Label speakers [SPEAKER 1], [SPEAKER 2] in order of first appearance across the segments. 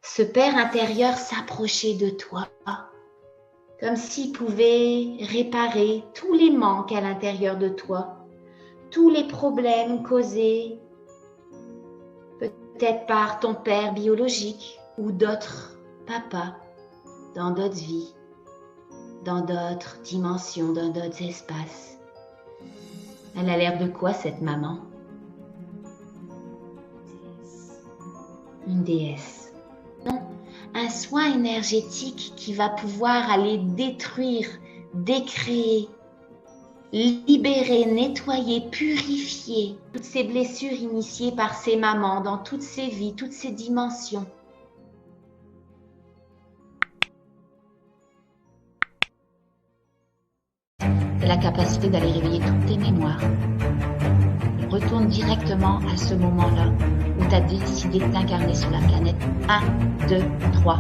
[SPEAKER 1] ce Père intérieur s'approchait de toi, comme s'il pouvait réparer tous les manques à l'intérieur de toi, tous les problèmes causés peut-être par ton père biologique ou d'autres papas dans d'autres vies, dans d'autres dimensions, dans d'autres espaces. Elle a l'air de quoi cette maman? Une déesse. Non, un soin énergétique qui va pouvoir aller détruire, décréer, libérer, nettoyer, purifier toutes ces blessures initiées par ces mamans dans toutes ces vies, toutes ces dimensions. La capacité d'aller réveiller toutes tes mémoires. Retourne directement à ce moment-là où tu as décidé de t'incarner sur la planète. 1, 2, 3.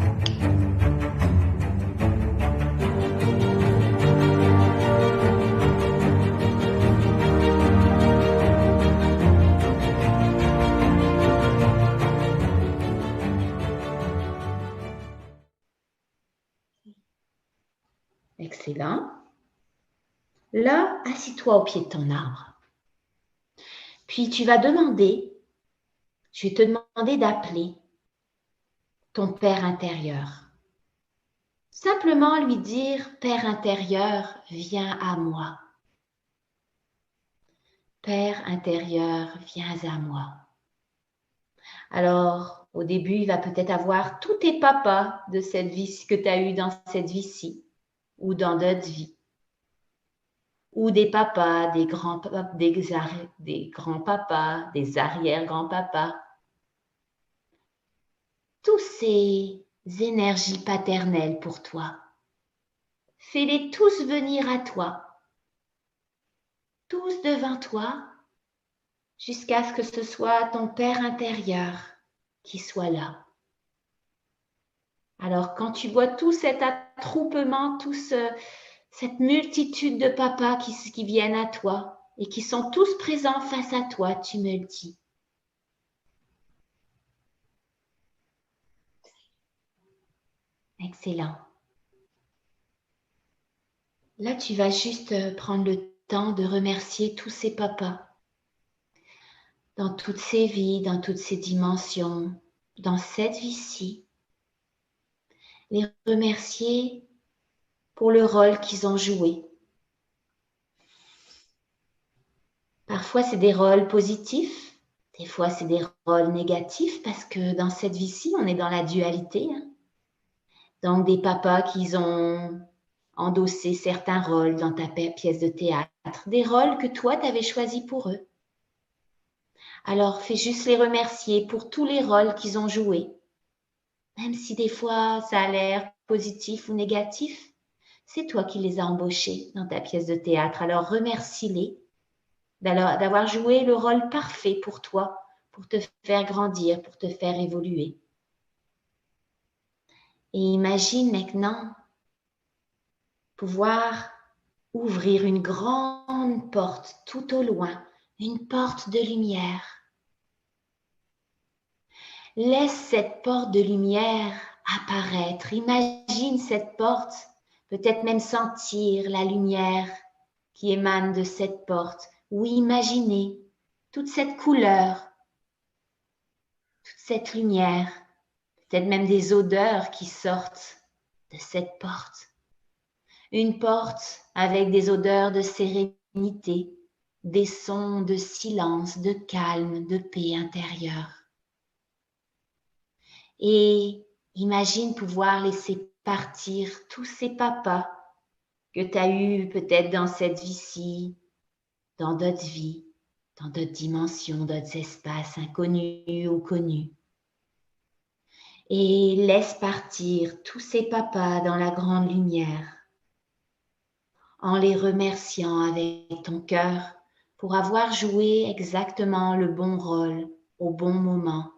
[SPEAKER 1] Excellent. Là, assis-toi au pied de ton arbre. Puis tu vas demander, je vais te demander d'appeler ton Père intérieur. Simplement lui dire, Père intérieur, viens à moi. Père intérieur, viens à moi. Alors, au début, il va peut-être avoir tous tes papas de cette vie que tu as eu dans cette vie-ci ou dans d'autres vies. Ou des papas, des grands-papas, des arrière-grands-papas. Tous ces énergies paternelles pour toi. Fais-les tous venir à toi. Tous devant toi, jusqu'à ce que ce soit ton Père intérieur qui soit là. Alors, quand tu vois tout cet attroupement, cette multitude de papas qui viennent à toi et qui sont tous présents face à toi, tu me le dis. Excellent. Là, tu vas juste prendre le temps de remercier tous ces papas dans toutes ces vies, dans toutes ces dimensions, dans cette vie-ci. Les remercier pour le rôle qu'ils ont joué. Parfois, c'est des rôles positifs, des fois, c'est des rôles négatifs parce que dans cette vie-ci, on est dans la dualité. Donc, des papas qui ont endossé certains rôles dans ta pièce de théâtre, des rôles que toi, tu avais choisis pour eux. Alors, fais juste les remercier pour tous les rôles qu'ils ont joués. Même si des fois, ça a l'air positif ou négatif, c'est toi qui les as embauchés dans ta pièce de théâtre. Alors, remercie-les d'avoir joué le rôle parfait pour toi, pour te faire grandir, pour te faire évoluer. Et imagine maintenant pouvoir ouvrir une grande porte tout au loin, une porte de lumière. Laisse cette porte de lumière apparaître. Imagine cette porte, peut-être même sentir la lumière qui émane de cette porte, ou imaginer toute cette couleur, toute cette lumière, peut-être même des odeurs qui sortent de cette porte. Une porte avec des odeurs de sérénité, des sons de silence, de calme, de paix intérieure. Et imagine pouvoir laisser partir tous ces papas que tu as eus peut-être dans cette vie-ci, dans d'autres vies, dans d'autres dimensions, d'autres espaces inconnus ou connus. Et laisse partir tous ces papas dans la grande lumière en les remerciant avec ton cœur pour avoir joué exactement le bon rôle au bon moment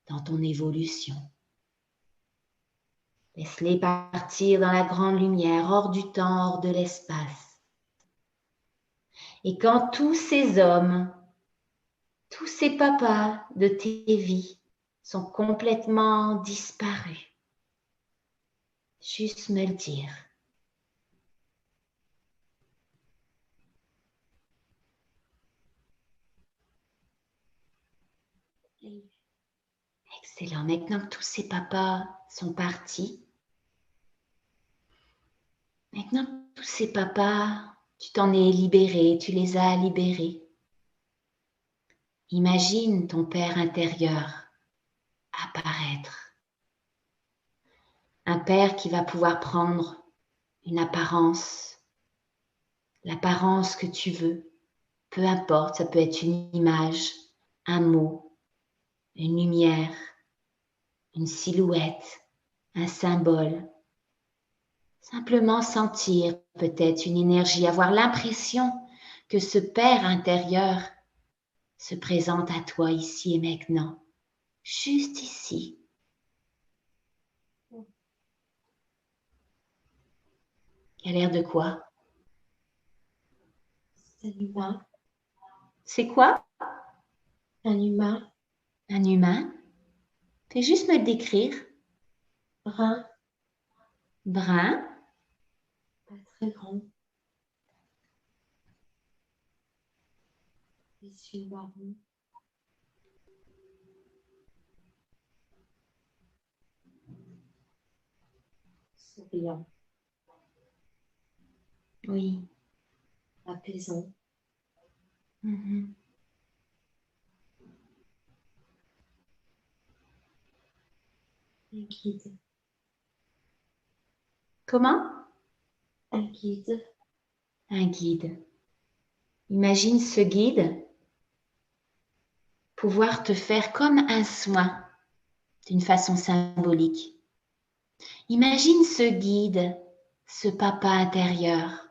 [SPEAKER 1] dans ton évolution. Laisse-les partir dans la grande lumière, hors du temps, hors de l'espace. Et quand tous ces hommes, tous ces papas de tes vies sont complètement disparus. Juste me le dire. Excellent. Maintenant que tous ces papas sont partis, maintenant que tous ces papas, tu t'en es libéré, tu les as libérés. Imagine ton père intérieur apparaître. Un père qui va pouvoir prendre une apparence, l'apparence que tu veux, peu importe, ça peut être une image, un mot, une lumière, une silhouette, un symbole. Simplement sentir peut-être une énergie, avoir l'impression que ce Père intérieur se présente à toi ici et maintenant, juste ici. Il a l'air de quoi?
[SPEAKER 2] C'est un humain.
[SPEAKER 1] C'est quoi?
[SPEAKER 2] Un humain.
[SPEAKER 1] Un humain? Fais juste me le décrire.
[SPEAKER 2] Brun.
[SPEAKER 1] Brun?
[SPEAKER 2] Pas très grand. Les yeux marrons. Souriant.
[SPEAKER 1] Oui.
[SPEAKER 2] Apaisant.
[SPEAKER 1] Mm-hmm.
[SPEAKER 2] Un guide.
[SPEAKER 1] Comment?
[SPEAKER 2] Un guide.
[SPEAKER 1] Un guide. Imagine ce guide pouvoir te faire comme un soin d'une façon symbolique. Imagine ce guide, ce papa intérieur,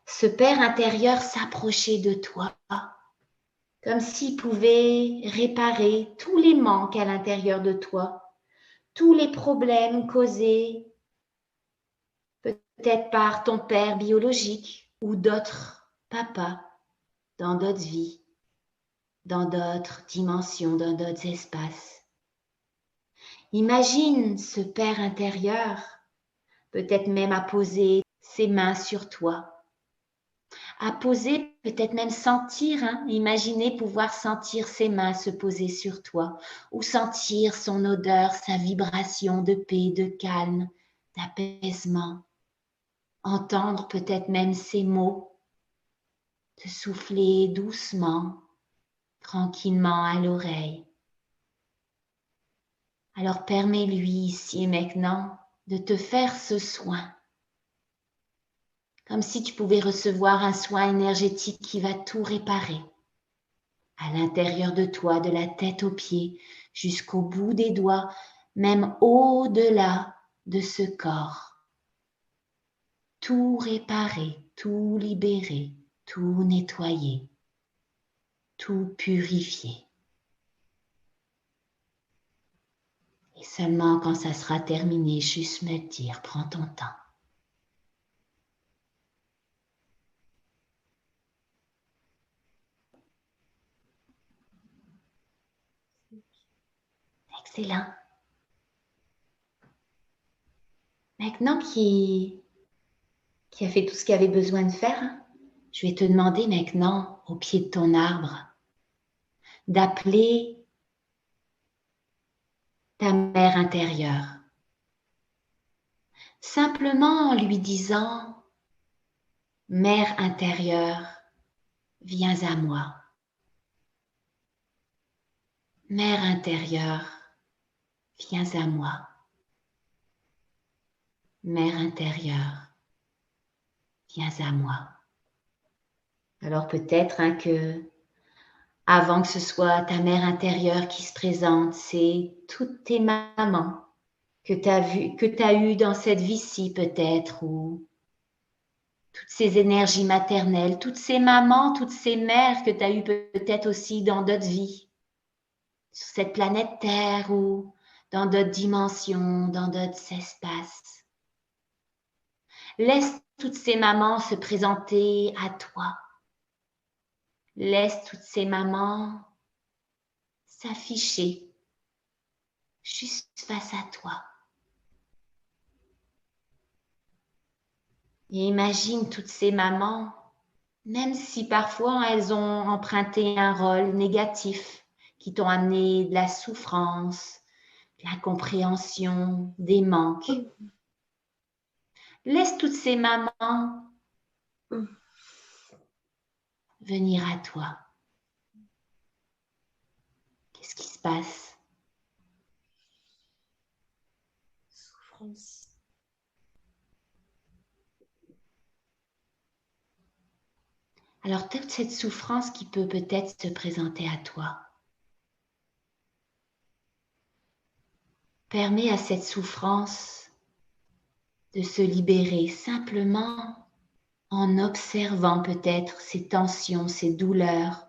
[SPEAKER 1] ce père intérieur s'approcher de toi, comme s'il pouvait réparer tous les manques à l'intérieur de toi, tous les problèmes causés peut-être par ton père biologique ou d'autres papas dans d'autres vies, dans d'autres dimensions, dans d'autres espaces. Imagine ce père intérieur, peut-être même à poser ses mains sur toi, à poser, peut-être même sentir, imaginer pouvoir sentir ses mains se poser sur toi, ou sentir son odeur, sa vibration de paix, de calme, d'apaisement, entendre peut-être même ses mots, te souffler doucement, tranquillement à l'oreille. Alors permets-lui ici et maintenant de te faire ce soin, comme si tu pouvais recevoir un soin énergétique qui va tout réparer, à l'intérieur de toi, de la tête aux pieds, jusqu'au bout des doigts, même au-delà de ce corps. Tout réparer, tout libérer, tout nettoyer, tout purifier. Et seulement quand ça sera terminé, juste me le dire, prends ton temps. Excellent. Maintenant qui a fait tout ce qu'il avait besoin de faire, je vais te demander maintenant, au pied de ton arbre, d'appeler ta mère intérieure. Simplement en lui disant, Mère intérieure, viens à moi. Mère intérieure, viens à moi. Mère intérieure, viens à moi. Alors peut-être que avant que ce soit ta mère intérieure qui se présente, c'est toutes tes mamans que tu as vues, que tu as eues dans cette vie-ci peut-être, ou toutes ces énergies maternelles, toutes ces mamans, toutes ces mères que tu as eues peut-être aussi dans d'autres vies, sur cette planète Terre ou dans d'autres dimensions, dans d'autres espaces. Laisse toutes ces mamans se présenter à toi. Laisse toutes ces mamans s'afficher juste face à toi. Et imagine toutes ces mamans, même si parfois elles ont emprunté un rôle négatif, qui t'ont amené de la souffrance, de l'incompréhension, des manques. Laisse toutes ces mamans venir à toi. Qu'est-ce qui se passe?
[SPEAKER 2] Souffrance.
[SPEAKER 1] Alors toute cette souffrance qui peut peut-être se présenter à toi, permet à cette souffrance de se libérer simplement en observant peut-être ces tensions, ces douleurs,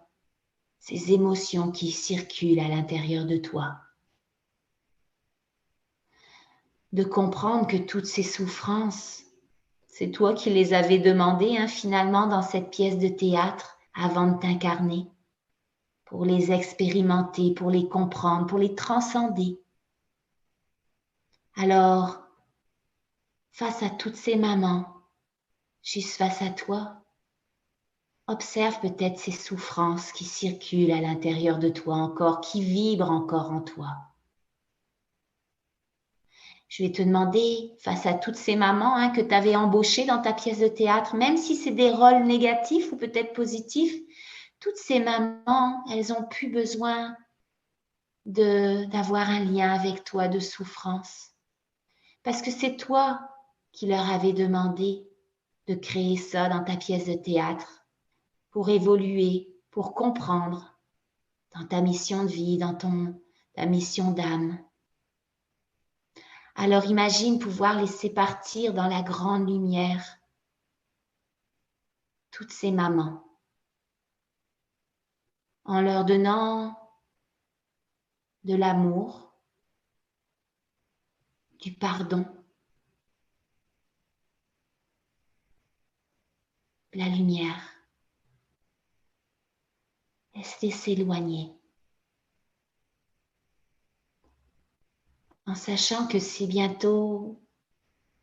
[SPEAKER 1] ces émotions qui circulent à l'intérieur de toi. De comprendre que toutes ces souffrances, c'est toi qui les avais demandées finalement dans cette pièce de théâtre avant de t'incarner, pour les expérimenter, pour les comprendre, pour les transcender. Alors, face à toutes ces mamans, juste face à toi, observe peut-être ces souffrances qui circulent à l'intérieur de toi encore, qui vibrent encore en toi. Je vais te demander, face à toutes ces mamans que tu avais embauchées dans ta pièce de théâtre, même si c'est des rôles négatifs ou peut-être positifs, toutes ces mamans, elles ont plus besoin d'avoir un lien avec toi de souffrance. Parce que c'est toi qui leur avais demandé de créer ça dans ta pièce de théâtre pour évoluer, pour comprendre dans ta mission de vie, dans ta mission d'âme. Alors imagine pouvoir laisser partir dans la grande lumière toutes ces mamans en leur donnant de l'amour, du pardon, de la lumière. Laisse-les s'éloigner en sachant que c'est bientôt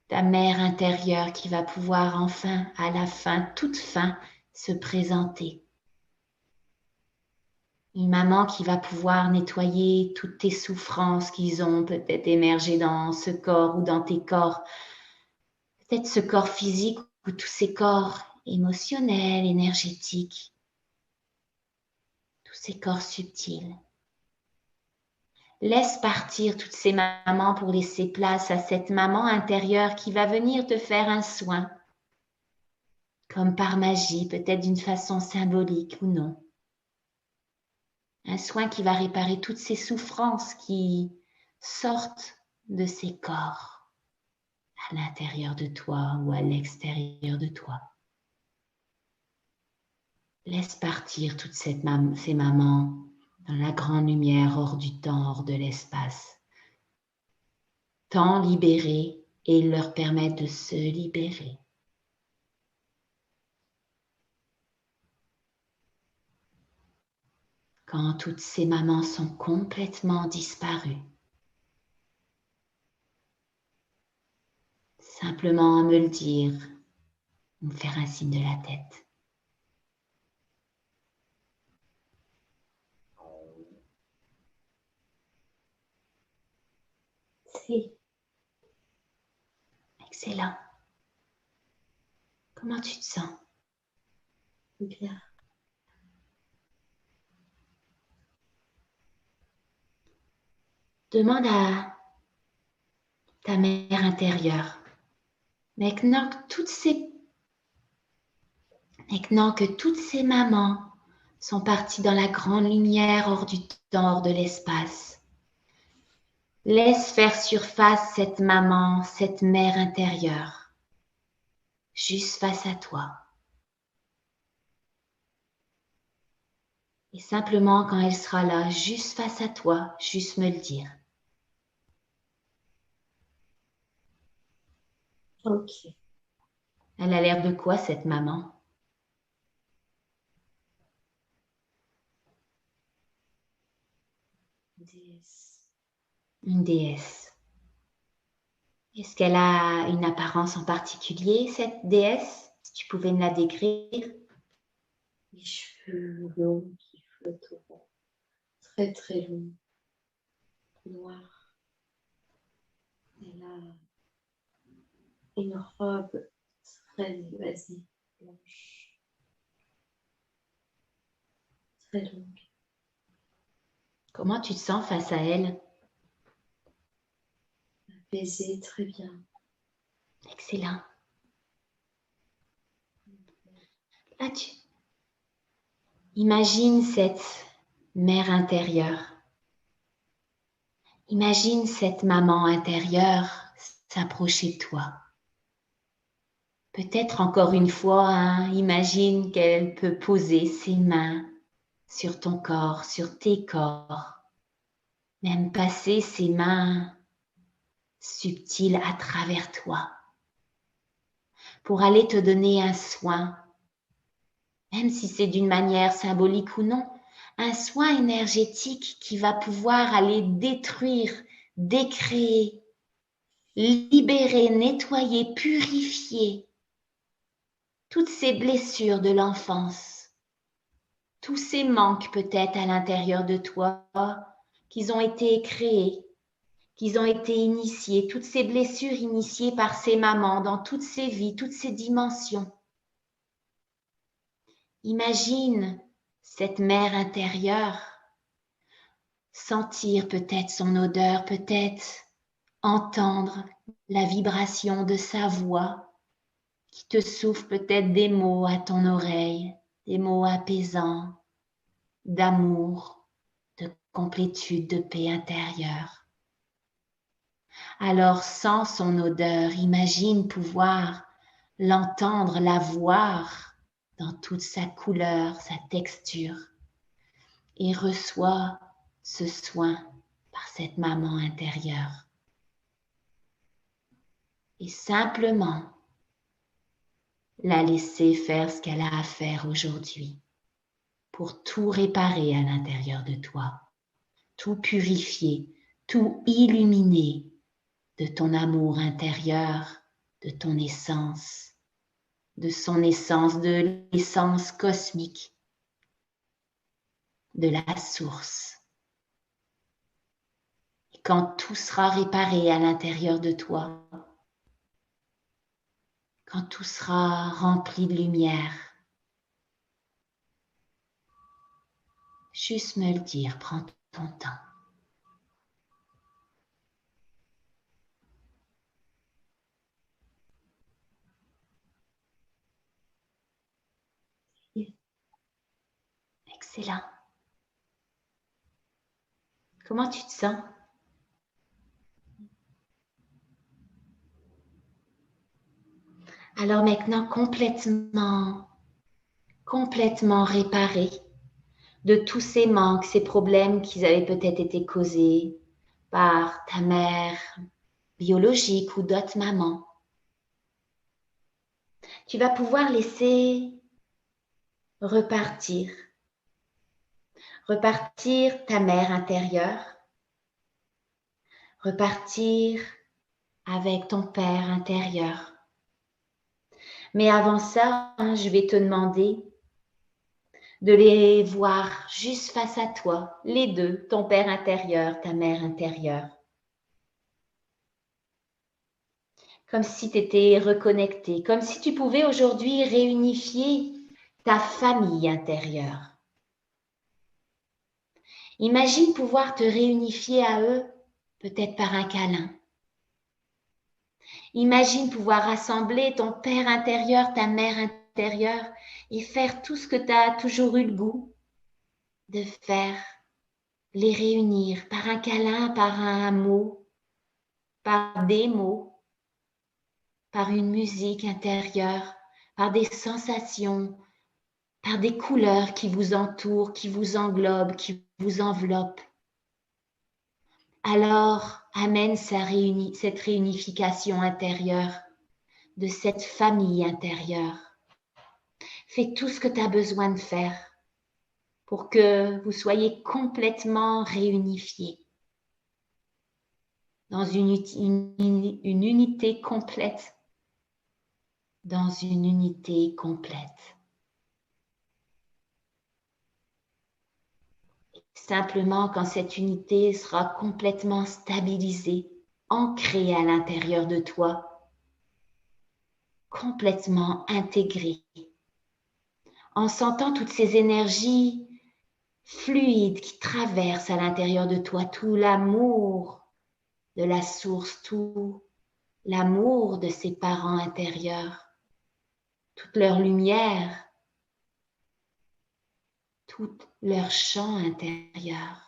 [SPEAKER 1] ta mère intérieure qui va pouvoir enfin, à la fin, toute fin, se présenter. Une maman qui va pouvoir nettoyer toutes tes souffrances qui ont peut-être émergé dans ce corps ou dans tes corps. Peut-être ce corps physique ou tous ces corps émotionnels, énergétiques. Tous ces corps subtils. Laisse partir toutes ces mamans pour laisser place à cette maman intérieure qui va venir te faire un soin. Comme par magie, peut-être d'une façon symbolique ou non. Un soin qui va réparer toutes ces souffrances qui sortent de ces corps à l'intérieur de toi ou à l'extérieur de toi. Laisse partir toutes ces mamans dans la grande lumière hors du temps, hors de l'espace. Temps libéré et leur permettre de se libérer. Quand toutes ces mamans sont complètement disparues, simplement me le dire, me faire un signe de la tête.
[SPEAKER 2] Si.
[SPEAKER 1] Excellent. Comment tu te sens?
[SPEAKER 2] Bien.
[SPEAKER 1] Demande à ta mère intérieure, maintenant que toutes ces mamans sont parties dans la grande lumière hors du temps, hors de l'espace, laisse faire surface cette maman, cette mère intérieure, juste face à toi. Et simplement quand elle sera là, juste face à toi, juste me le dire.
[SPEAKER 2] Ok.
[SPEAKER 1] Elle a l'air de quoi cette maman? une déesse. Est-ce qu'elle a une apparence en particulier, cette déesse? Si tu pouvais me la décrire.
[SPEAKER 2] Les cheveux longs qui flottent au vent, très très longs, noirs. Elle a une robe très évasive, blanche, très longue.
[SPEAKER 1] Comment tu te sens face à elle?
[SPEAKER 2] Apaisée, très bien.
[SPEAKER 1] Excellent. Là, tu imagines cette mère intérieure. Imagine cette maman intérieure s'approcher de toi. Peut-être encore une fois, hein, imagine qu'elle peut poser ses mains sur ton corps, sur tes corps, même passer ses mains subtiles à travers toi pour aller te donner un soin, même si c'est d'une manière symbolique ou non, un soin énergétique qui va pouvoir aller détruire, décréer, libérer, nettoyer, purifier toutes ces blessures de l'enfance, tous ces manques peut-être à l'intérieur de toi qui ont été créés, qui ont été initiés, toutes ces blessures initiées par ces mamans dans toutes ces vies, toutes ces dimensions. Imagine cette mère intérieure, sentir peut-être son odeur, peut-être entendre la vibration de sa voix qui te souffle peut-être des mots à ton oreille, des mots apaisants, d'amour, de complétude, de paix intérieure. Alors, sans son odeur, imagine pouvoir l'entendre, la voir dans toute sa couleur, sa texture, et reçois ce soin par cette maman intérieure. Et simplement la laisser faire ce qu'elle a à faire aujourd'hui pour tout réparer à l'intérieur de toi, tout purifier, tout illuminer de ton amour intérieur, de ton essence, de son essence, de l'essence cosmique, de la source. Et quand tout sera réparé à l'intérieur de toi, quand tout sera rempli de lumière, juste me le dire, prends ton temps. Excellent. Comment tu te sens? Alors maintenant, complètement réparé de tous ces manques, ces problèmes qui avaient peut-être été causés par ta mère biologique ou d'autres mamans. Tu vas pouvoir laisser repartir ta mère intérieure, repartir avec ton père intérieur. Mais avant ça, je vais te demander de les voir juste face à toi, les deux, ton père intérieur, ta mère intérieure. Comme si tu étais reconnecté, comme si tu pouvais aujourd'hui réunifier ta famille intérieure. Imagine pouvoir te réunifier à eux, peut-être par un câlin. Imagine pouvoir rassembler ton père intérieur, ta mère intérieure et faire tout ce que tu as toujours eu le goût de faire, les réunir par un câlin, par un mot, par des mots, par une musique intérieure, par des sensations, par des couleurs qui vous entourent, qui vous englobent, qui vous enveloppent. Alors, amène cette réunification intérieure de cette famille intérieure. Fais tout ce que tu as besoin de faire pour que vous soyez complètement réunifiés. dans une unité complète. Dans une unité complète. Simplement, quand cette unité sera complètement stabilisée, ancrée à l'intérieur de toi, complètement intégrée, en sentant toutes ces énergies fluides qui traversent à l'intérieur de toi, tout l'amour de la source, tout l'amour de ses parents intérieurs, toute leur lumière, tout leur champ intérieur.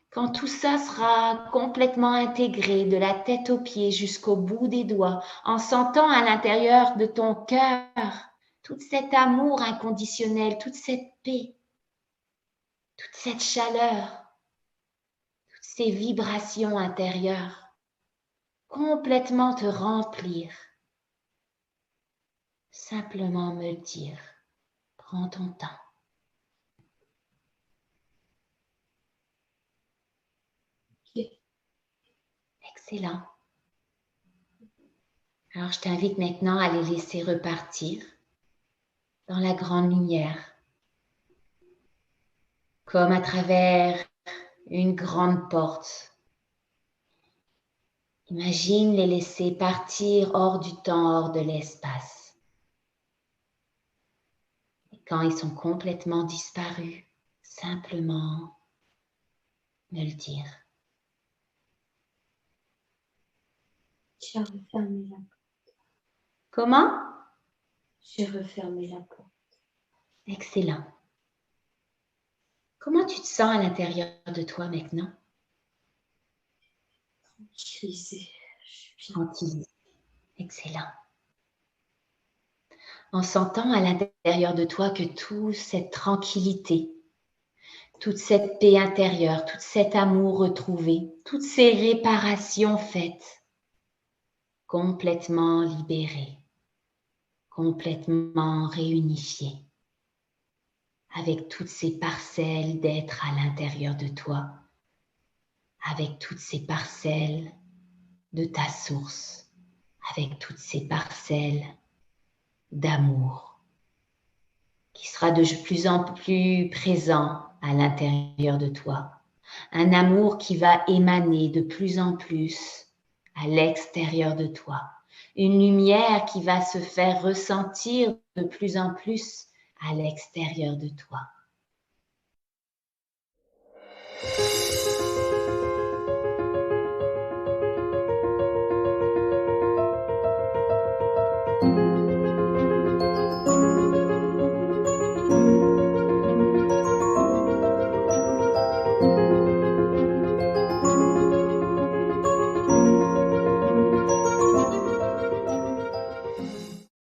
[SPEAKER 1] Quand tout ça sera complètement intégré de la tête aux pieds jusqu'au bout des doigts, en sentant à l'intérieur de ton cœur tout cet amour inconditionnel, toute cette paix, toute cette chaleur, toutes ces vibrations intérieures, complètement te remplir. Simplement me le dire. Prends ton temps.
[SPEAKER 2] Ok.
[SPEAKER 1] Excellent. Alors, je t'invite maintenant à les laisser repartir dans la grande lumière, comme à travers une grande porte. Imagine les laisser partir hors du temps, hors de l'espace. Et quand ils sont complètement disparus, simplement me le dire.
[SPEAKER 2] J'ai refermé la porte.
[SPEAKER 1] Comment?
[SPEAKER 2] J'ai refermé la porte.
[SPEAKER 1] Excellent. Comment tu te sens à l'intérieur de toi maintenant?
[SPEAKER 2] Tranquillisée. Je suis bien.
[SPEAKER 1] Tranquillisé. Excellent. En sentant à l'intérieur de toi que toute cette tranquillité, toute cette paix intérieure, tout cet amour retrouvé, toutes ces réparations faites, complètement libérées, complètement réunifiées, avec toutes ces parcelles d'être à l'intérieur de toi, avec toutes ces parcelles de ta source, avec toutes ces parcelles d'amour qui sera de plus en plus présent à l'intérieur de toi. Un amour qui va émaner de plus en plus à l'extérieur de toi. Une lumière qui va se faire ressentir de plus en plus à l'extérieur de toi.